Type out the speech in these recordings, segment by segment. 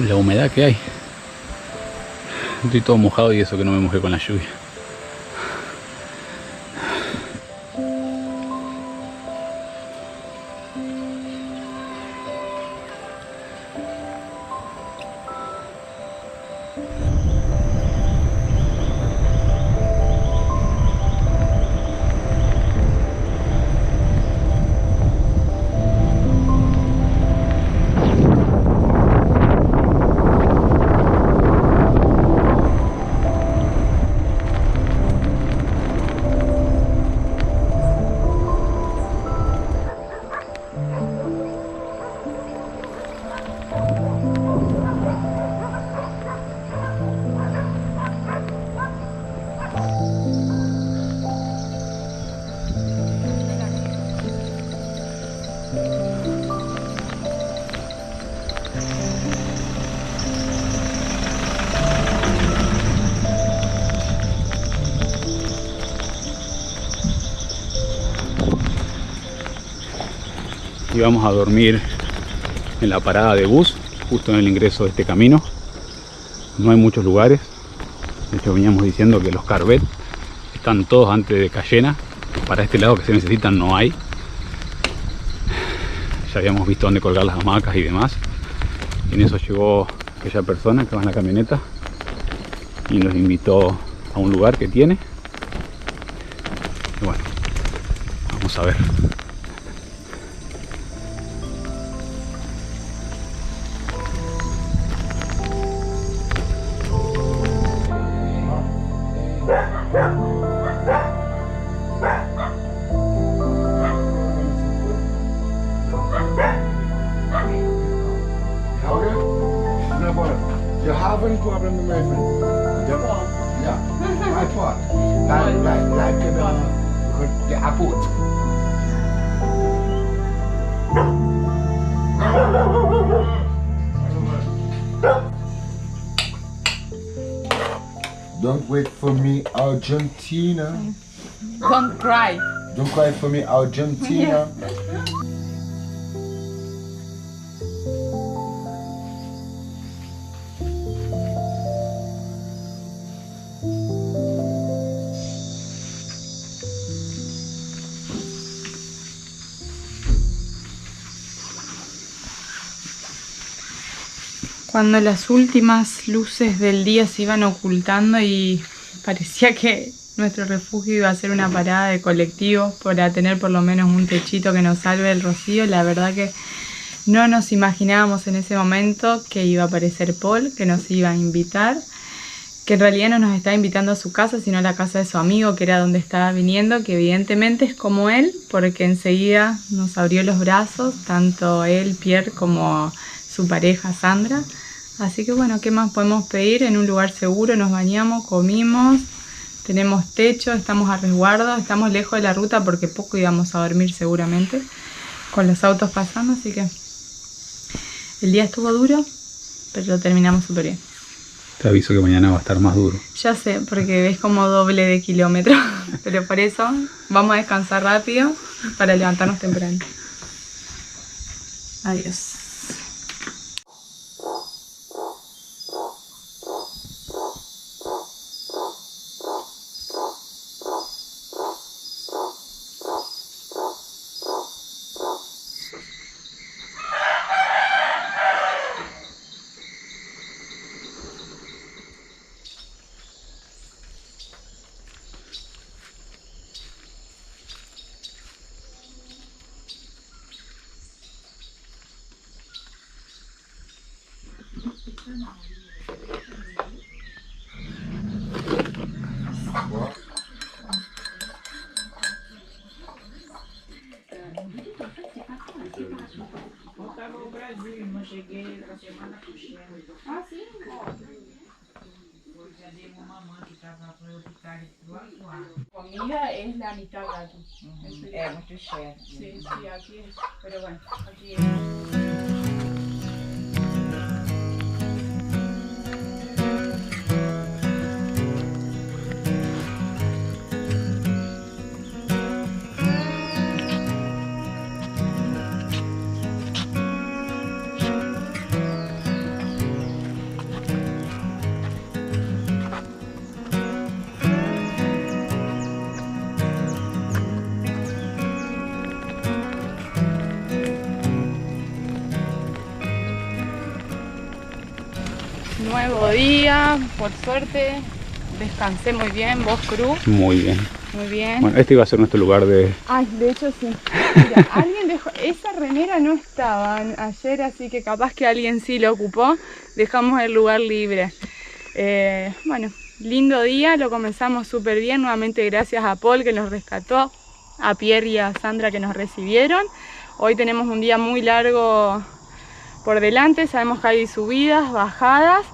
La humedad que hay. Estoy todo mojado y eso que no me mojé con la lluvia. Y vamos a dormir en la parada de bus, justo en el ingreso de este camino. No hay muchos lugares. De hecho, veníamos diciendo que los Carvet están todos antes de Cayena. Para este lado que se necesitan no hay. Ya habíamos visto dónde colgar las hamacas y demás. Y en eso llegó aquella persona que va en la camioneta y nos invitó a un lugar que tiene. Y bueno, vamos a ver. You have any problem with my friend? Yeah. My fault. Like the apple. Don't wait for me, Argentina. Don't cry. Don't cry for me, Argentina. Cuando las últimas luces del día se iban ocultando y parecía que nuestro refugio iba a ser una parada de colectivos para tener por lo menos un techito que nos salve del rocío, la verdad que no nos imaginábamos en ese momento que iba a aparecer Paul, que nos iba a invitar, que en realidad no nos estaba invitando a su casa, sino a la casa de su amigo, que era donde estaba viniendo, que evidentemente es como él, porque enseguida nos abrió los brazos, tanto él, Pierre, como su pareja, Sandra. Así que bueno, ¿qué más podemos pedir? En un lugar seguro nos bañamos, comimos, tenemos techo, estamos a resguardo, estamos lejos de la ruta porque poco íbamos a dormir seguramente, con los autos pasando, así que el día estuvo duro, pero lo terminamos súper bien. Te aviso que mañana va a estar más duro. Ya sé, porque ves como doble de kilómetros, pero por eso vamos a descansar rápido para levantarnos temprano. Adiós. Voltava ao Brasil, não cheguei essa semana puxando. Ah, sim? Porque andei com uma mamãe que estava para eu ficar do aquário. Comida es la mitad gato. É muito cheio. Sí, sí, aquí es. Pero bueno, aquí es. nuevo día, por suerte descansé muy bien. ¿Vos, Cruz? Muy bien. Muy bien. Bueno, este iba a ser nuestro lugar de... Ay, de hecho sí. Mira, alguien dejó... Esa remera no estaba ayer, así que capaz que alguien sí lo ocupó. Dejamos el lugar libre. Bueno, lindo día, lo comenzamos súper bien. Nuevamente gracias a Paul que nos rescató, a Pierre y a Sandra que nos recibieron. Hoy tenemos un día muy largo por delante. Sabemos que hay subidas, bajadas,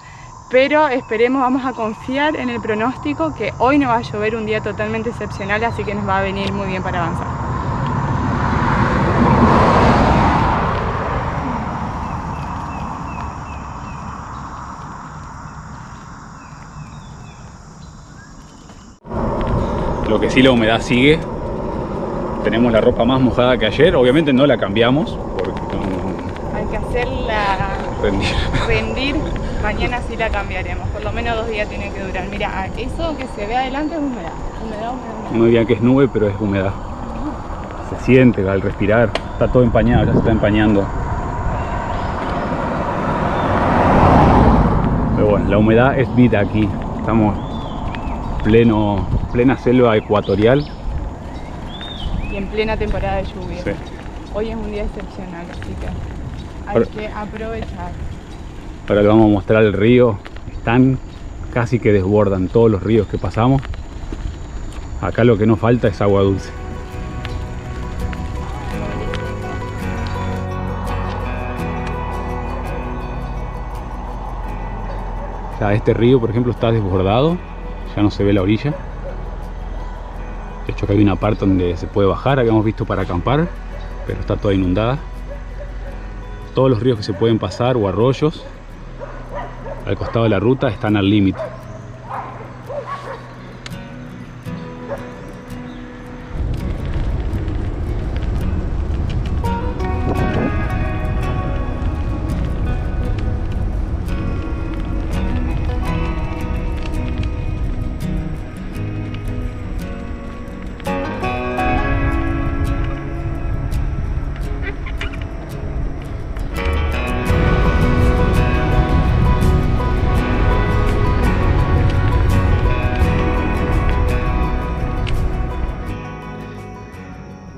pero esperemos, vamos a confiar en el pronóstico que hoy no va a llover, un día totalmente excepcional, así que nos va a venir muy bien para avanzar. Lo que sí, la humedad sigue. Tenemos la ropa más mojada que ayer. Obviamente no la cambiamos porque no... Hay que hacerla rendir. Mañana sí la cambiaremos. Por lo menos 2 días tiene que durar. Mira, eso que se ve adelante es humedad. Humedad. No diría que es nube, pero es humedad. Se siente al respirar. Está todo empañado, ya se está empañando. Pero bueno, la humedad es vida aquí. Estamos plena selva ecuatorial. Y en plena temporada de lluvia. Sí. Hoy es un día excepcional, así que hay que aprovechar. Ahora le vamos a mostrar el río. Están casi que desbordan todos los ríos que pasamos. Acá lo que nos falta es agua dulce. Ya este río, por ejemplo, está desbordado. Ya no se ve la orilla. De hecho, acá hay una parte donde se puede bajar. Habíamos visto para acampar, pero está toda inundada. Todos los ríos que se pueden pasar o arroyos al costado de la ruta están al límite.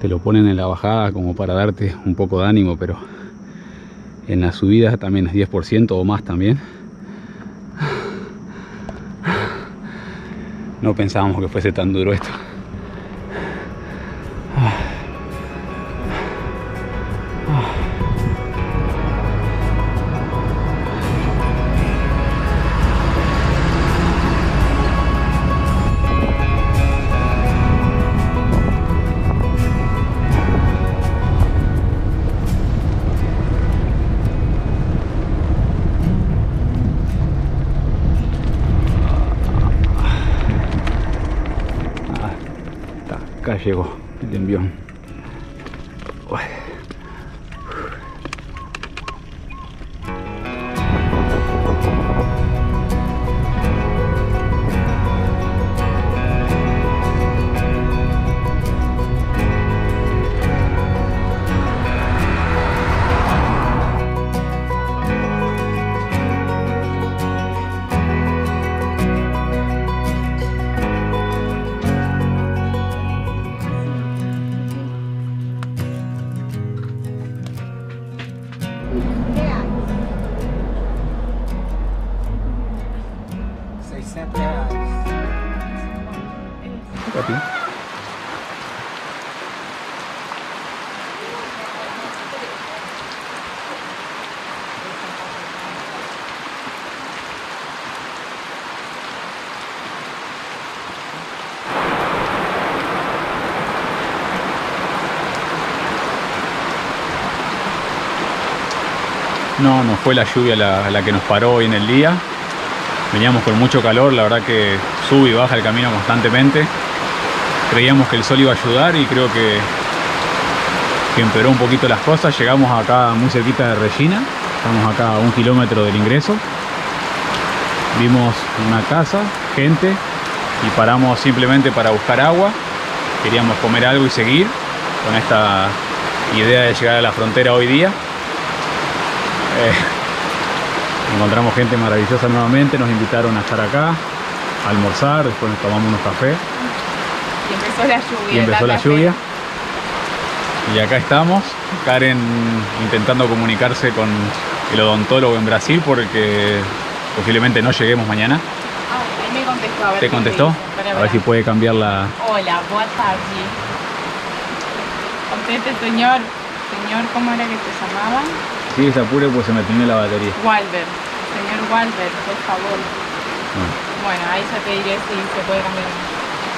Te lo ponen en la bajada como para darte un poco de ánimo, pero en la subida también es 10% o más también. No pensábamos que fuese tan duro esto. Acá llegó el envión. Papi. No fue la lluvia la que nos paró hoy en el día. Veníamos con mucho calor, la verdad que sube y baja el camino constantemente. Creíamos que el sol iba a ayudar y creo que empeoró un poquito las cosas. Llegamos acá muy cerquita de Regina, estamos acá a 1 kilómetro del ingreso. Vimos una casa, gente, y paramos simplemente para buscar agua. Queríamos comer algo y seguir con esta idea de llegar a la frontera hoy día. Encontramos gente maravillosa nuevamente, nos invitaron a estar acá, a almorzar, después nos tomamos unos cafés. Y empezó la lluvia. Y empezó la lluvia. Y acá estamos, Karen intentando comunicarse con el odontólogo en Brasil porque posiblemente no lleguemos mañana. Ah, ahí me contestó. A ver ¿Te qué me contestó? dice. A ver si puede cambiar la... Hola, buenas tardes. Conteste, señor. Señor, ¿cómo era que te llamaban? Sí, se apure pues se me terminó la batería. Walter. Señor Walter, por favor. Bueno, ahí ya te diré si se puede cambiar.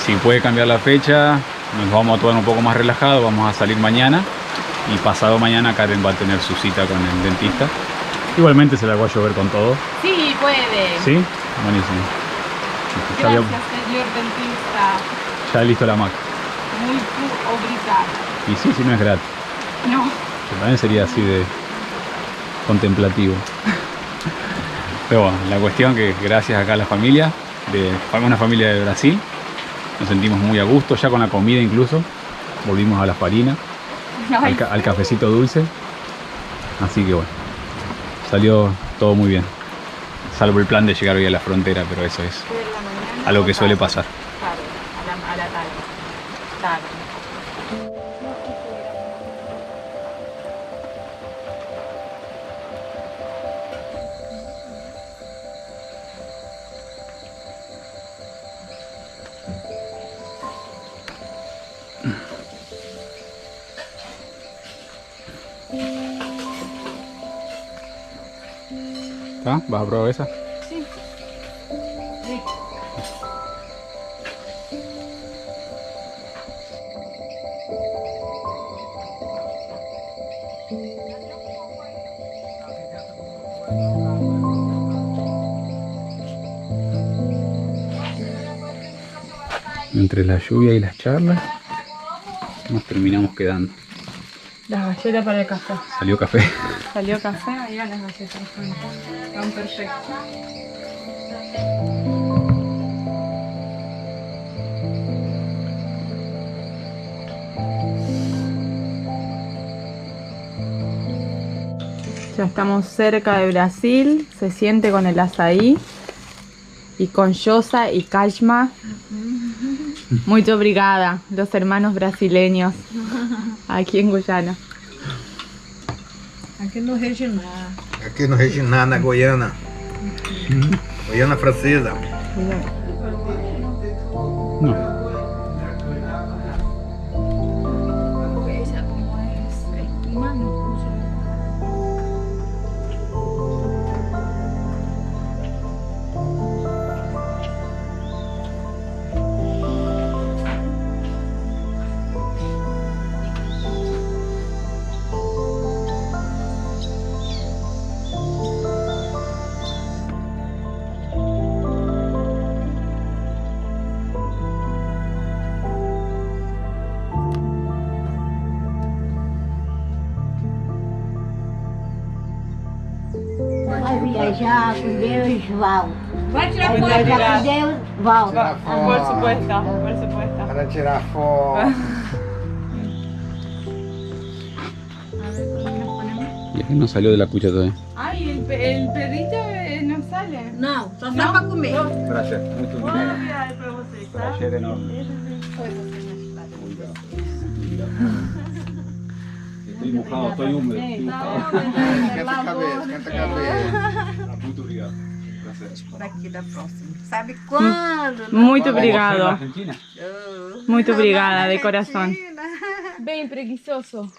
Si puede cambiar la fecha, nos vamos a tomar un poco más relajados, vamos a salir mañana y pasado mañana Karen va a tener su cita con el dentista. Igualmente se la va a llover con todo. Sí, puede. ¿Sí? Buenísimo. Ya Gracias, señor dentista. ya listo la máquina. Muy obrigado. Y sí, si no es gratis. No. Que también sería así de contemplativo. Pero bueno, la cuestión que gracias acá a la familia, una familia de Brasil, nos sentimos muy a gusto, ya con la comida incluso, volvimos a la farina, al cafecito dulce, así que bueno, salió todo muy bien, salvo el plan de llegar hoy a la frontera, pero eso es algo que suele pasar. A la tarde. ¿Ah? ¿Vas a probar esa? Sí. Entre la lluvia y las charlas nos terminamos quedando. Las galletas para el café. Salió café. Salió café, ahí van las galletas. Van perfectas. Ya estamos cerca de Brasil, se siente con el açaí y con Josa y Kashma. Muy obrigada, los hermanos brasileños aquí en Guyana. Aqui no Reginá. Aqui no Reginá, na Goiânia. Goiânia francesa. No. Ella como es espuma no puso. Vai viajar com Deus, Val. Vai tirar Vai foto. viajar com Deus, Val. Tirar foto. Por supuesto, por supuesto. Para tirar foto. Y aquí no salió de la cucha todavía. Ay, el perrito no sale. Não, só sai pra comer. Gracias. Muito Buena viagem pra vocês, tá? Prazer enorme. Estoy mojado, estoy húmedo. Esquenta a cabeça, esquenta a cabeça. Muito obrigado. Gracias. Daqui da próxima. Sabe quando? Muito obrigado. Argentina? Muito obrigada, de corazón. Ven, preguiçoso.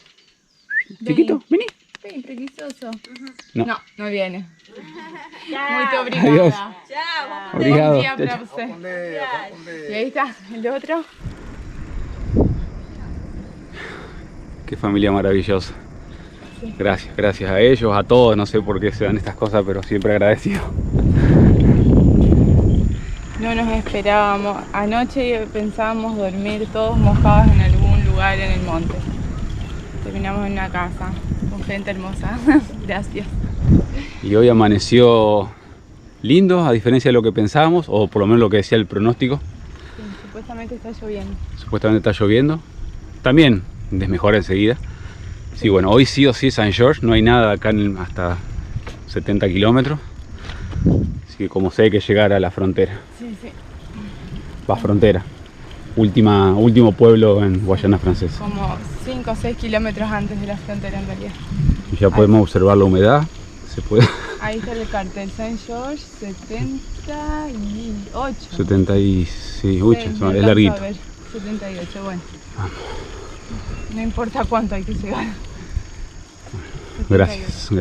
Chiquito, vení. Ven, preguiçoso. No. No, no viene. Muito obrigada. Adiós. Buen Obrigado. día para usted. Com Deus, com Deus. Y ahí está, el otro. Qué familia maravillosa. Gracias, gracias a ellos, a todos. No sé por qué se dan estas cosas, pero siempre agradecido. No nos esperábamos. Anoche pensábamos dormir todos mojados en algún lugar en el monte. Terminamos en una casa con gente hermosa. Gracias. Y hoy amaneció lindo, a diferencia de lo que pensábamos, o por lo menos lo que decía el pronóstico. Sí, supuestamente está lloviendo. Supuestamente está lloviendo. También desmejora enseguida. Sí, bueno, hoy sí o sí San George, no hay nada acá hasta 70 kilómetros. Así que como sé hay que llegar a la frontera. Sí, sí. Va, frontera. Último pueblo en Guayana Francesa. Como 5 o 6 kilómetros antes de la frontera en realidad. Y ya podemos observar la humedad. Se puede. Ahí está el cartel, Saint George 78. 70 y... Sí, uy, Sí, es no alcanzo larguito. a ver, 78, bueno. No importa cuánto hay que llegar. 78. Gracias.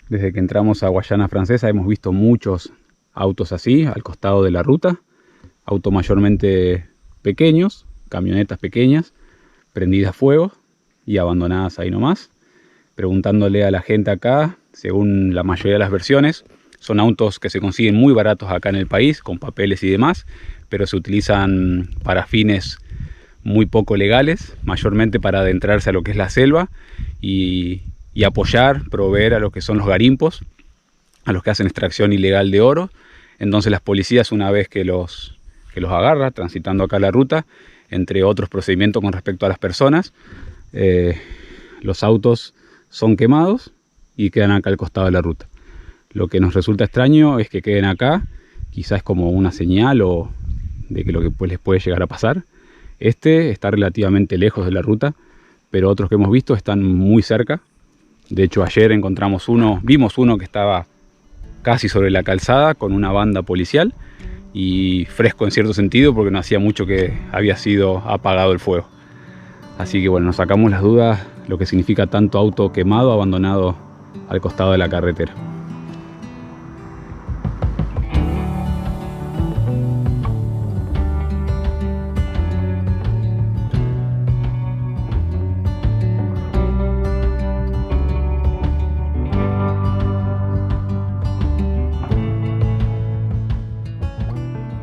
Desde que entramos a Guayana Francesa hemos visto muchos autos así, al costado de la ruta. Autos mayormente pequeños, camionetas pequeñas, prendidas a fuego y abandonadas ahí nomás. Preguntándole a la gente acá, según la mayoría de las versiones, son autos que se consiguen muy baratos acá en el país, con papeles y demás, pero se utilizan para fines muy poco legales, mayormente para adentrarse a lo que es la selva y apoyar, proveer a lo que son los garimpos, a los que hacen extracción ilegal de oro. Entonces las policías, una vez que los agarra transitando acá la ruta, entre otros procedimientos con respecto a las personas, los autos son quemados y quedan acá al costado de la ruta. Lo que nos resulta extraño es que queden acá, quizás como una señal o de que lo que les puede llegar a pasar. Este está relativamente lejos de la ruta, pero otros que hemos visto están muy cerca. De hecho, ayer vimos uno que estaba casi sobre la calzada con una banda policial y fresco en cierto sentido porque no hacía mucho que había sido apagado el fuego. Así que bueno, nos sacamos las dudas lo que significa tanto auto quemado, abandonado al costado de la carretera.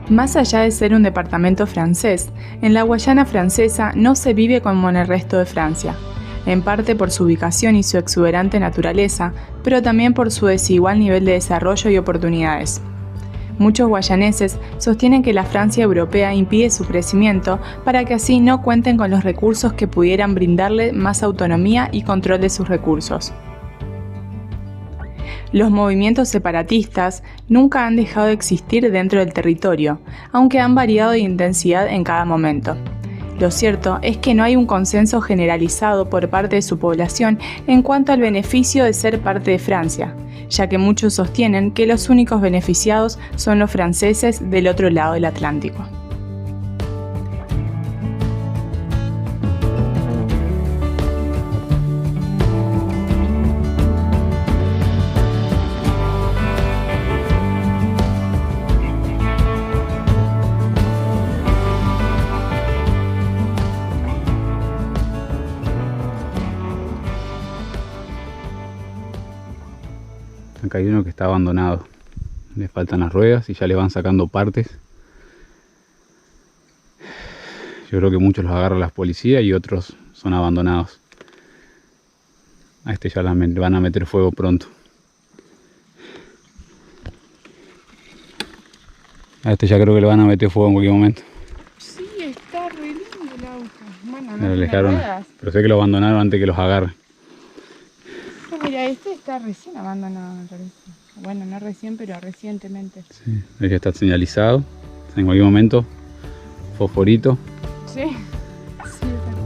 Más allá de ser un departamento francés, en la Guayana Francesa no se vive como en el resto de Francia, en parte por su ubicación y su exuberante naturaleza, pero también por su desigual nivel de desarrollo y oportunidades. Muchos guayaneses sostienen que la Francia europea impide su crecimiento para que así no cuenten con los recursos que pudieran brindarle más autonomía y control de sus recursos. Los movimientos separatistas nunca han dejado de existir dentro del territorio, aunque han variado de intensidad en cada momento. Lo cierto es que no hay un consenso generalizado por parte de su población en cuanto al beneficio de ser parte de Francia, ya que muchos sostienen que los únicos beneficiados son los franceses del otro lado del Atlántico. Acá hay uno que está abandonado, le faltan las ruedas y ya le van sacando partes. Yo creo que muchos los agarran las policías y otros son abandonados. A este ya le van a meter fuego pronto. A este ya creo que le van a meter fuego en cualquier momento. Sí, está re lindo el auto. Bueno, Lo no tiene dejaron, ruedas. pero sé que lo abandonaron antes que los agarre. No, mira, este está recién abandonado, me parece. Bueno, no recién, pero recientemente. Sí, ya está señalizado. En cualquier momento, fosforito. Sí. Sí, está.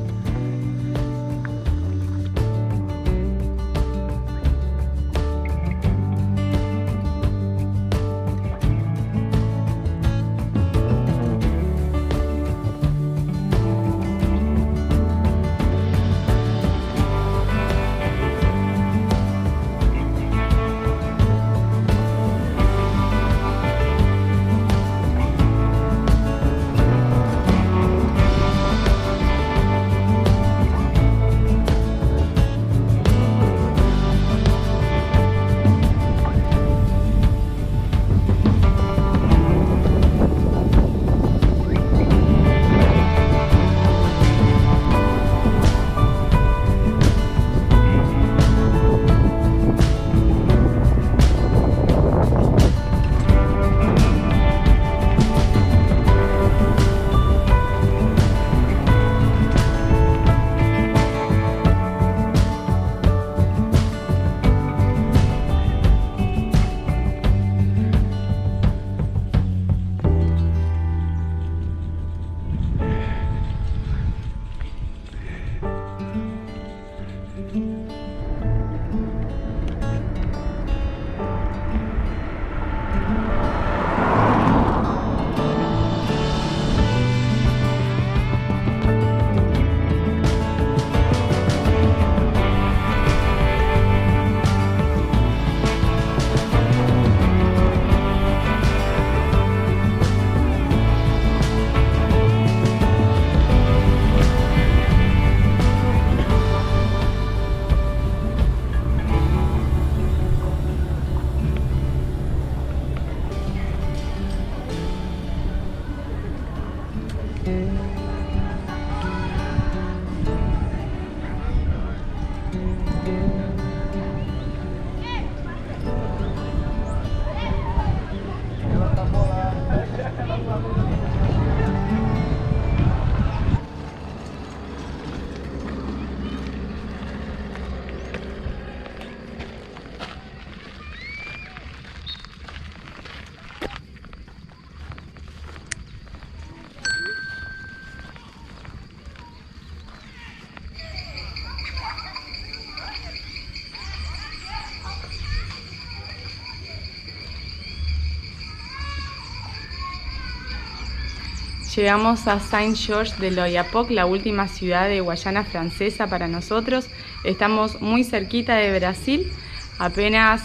Llegamos a Saint-Georges de l'Oyapock, la última ciudad de Guayana Francesa para nosotros. Estamos muy cerquita de Brasil, apenas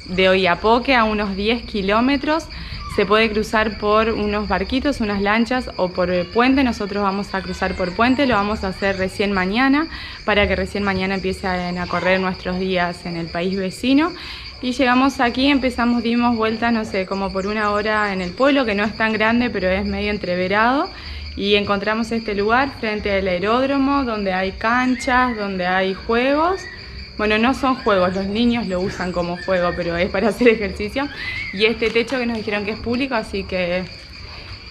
de Oiapoque a unos 10 kilómetros. Se puede cruzar por unos barquitos, unas lanchas o por puente. Nosotros vamos a cruzar por puente, lo vamos a hacer recién mañana para que recién mañana empiecen a correr nuestros días en el país vecino. Y llegamos aquí, dimos vueltas, no sé, como por una hora en el pueblo, que no es tan grande, pero es medio entreverado. Y encontramos este lugar frente al aeródromo, donde hay canchas, donde hay juegos. Bueno, no son juegos, los niños lo usan como juego, pero es para hacer ejercicio. Y este techo que nos dijeron que es público, así que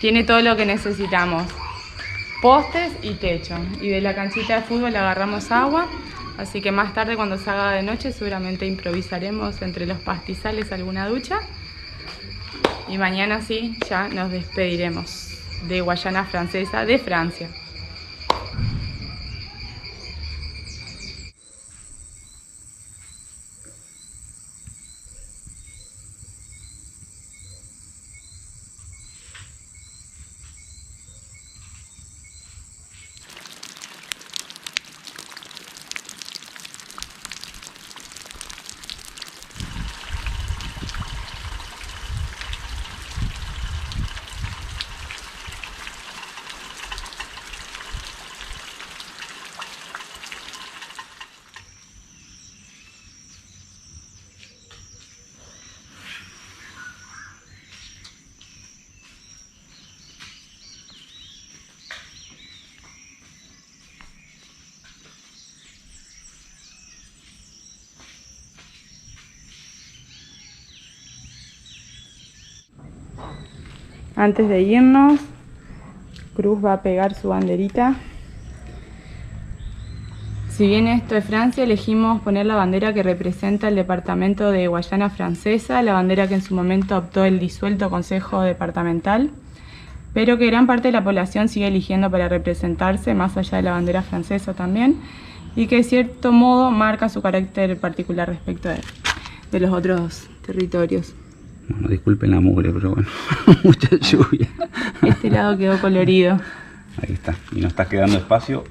tiene todo lo que necesitamos. Postes y techo. Y de la canchita de fútbol agarramos agua. Así que más tarde, cuando se haga de noche, seguramente improvisaremos entre los pastizales alguna ducha. Y mañana sí, ya nos despediremos de Guayana Francesa, de Francia. Antes de irnos, Cruz va a pegar su banderita. Si bien esto es Francia, elegimos poner la bandera que representa el departamento de Guayana Francesa, la bandera que en su momento optó el disuelto Consejo Departamental, pero que gran parte de la población sigue eligiendo para representarse, más allá de la bandera francesa también, y que de cierto modo marca su carácter particular respecto de los otros territorios. Bueno, disculpen la mugre, pero bueno, mucha lluvia. Este lado quedó colorido. Ahí está, y nos está quedando espacio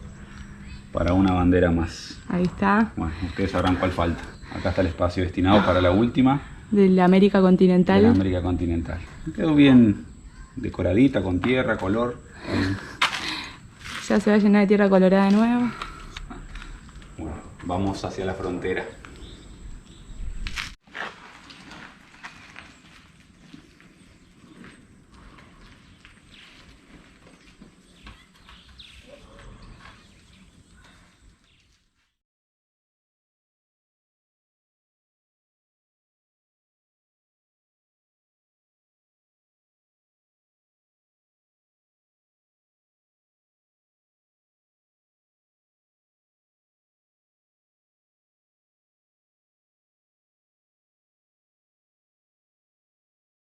para una bandera más. Ahí está. Bueno, ustedes sabrán cuál falta. Acá está el espacio destinado para la última. De la América continental. De la América continental. Quedó bien decoradita, con tierra, color. Ya se va a llenar de tierra colorada de nuevo. Bueno, vamos hacia la frontera.